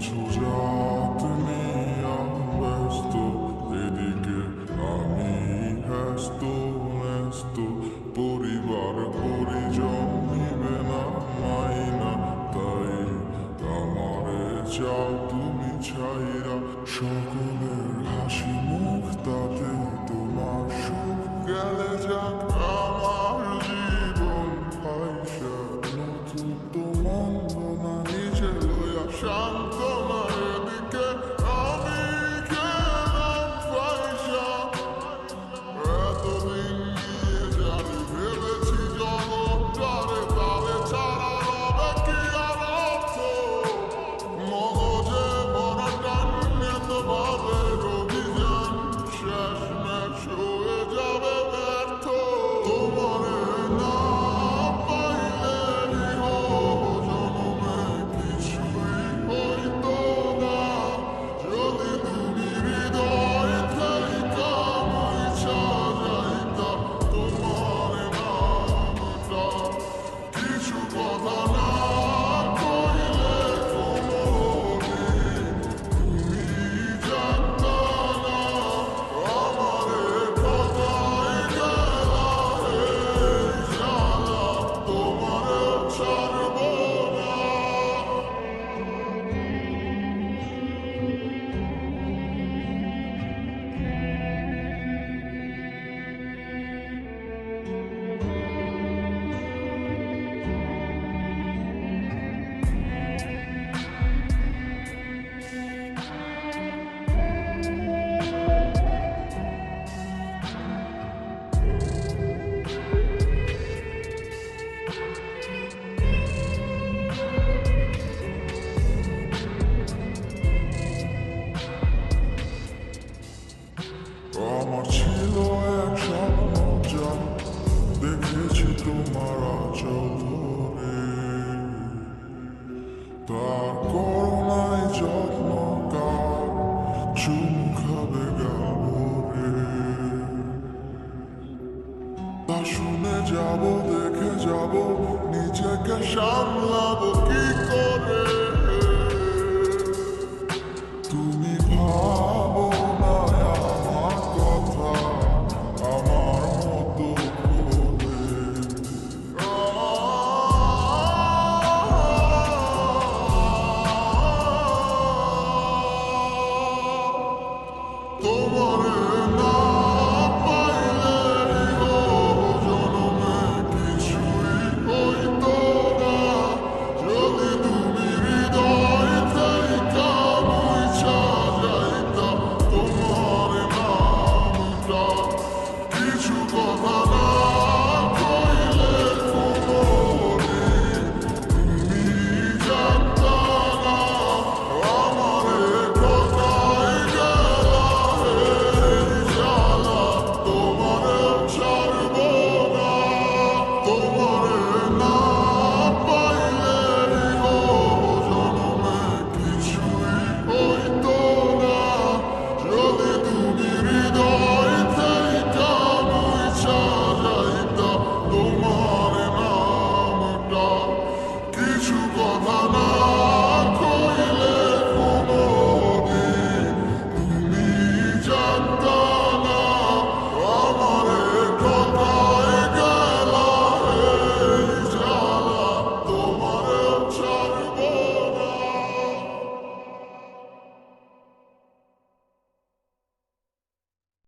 রাত নিয়া ব্যস্ত, এদিকে আমি ব্যস্ত ব্যস্ত। পরিবার পরিজন নিবে না মাইনা, তাই আমারে চাও তুমি ছাইরা। সকলের হাসি মুখ তাতে তোমার সুখ গেলে যাক আমার জীবন ভাইসা। নতুন তো মন্দ না নিজে লইয়া শান্ত না, এদিকে আমি গেলাম ভাইসা। এতদিন নিয়ে জানি ভেবেছি জগৎটারে, তারে ছাড়া রবে কি আর অর্থ। মগজে ভরা টান্যত ভাবের অভিযান শেষমেশ হয়ে যাবে ব্যর্থ। তোমারে না পাইলে ইহ জনমে কিছুই হইতো না, যদি তুমি হৃদয় থাইকা মুইছা যাইতা তোমার নামটা। কিছু কথা না কইলে কোনদিন তুমি জানতা না, আমারে ঠকাই গেলা এই জ্বালা, তোমারে ছাড়ব না। আমার ছিল এক স্বপ্ন, যা দেখেছি তোমার আঁচল ধরে। তার করুণায় যত্ন কার চুম খাবে গাভরে। তা শুনে যাব, দেখে যাব, নিজেকে সামলাবো কি করে। তুমি ভাবো না আমার কথা আমার মতো করে। তোমারে না পাইলে ইহ জনমে কিছুই হইতো না, যদি তুমি হৃদয় থাইকা মুইছা যাইতা তোমার নামটা। কিছু কথা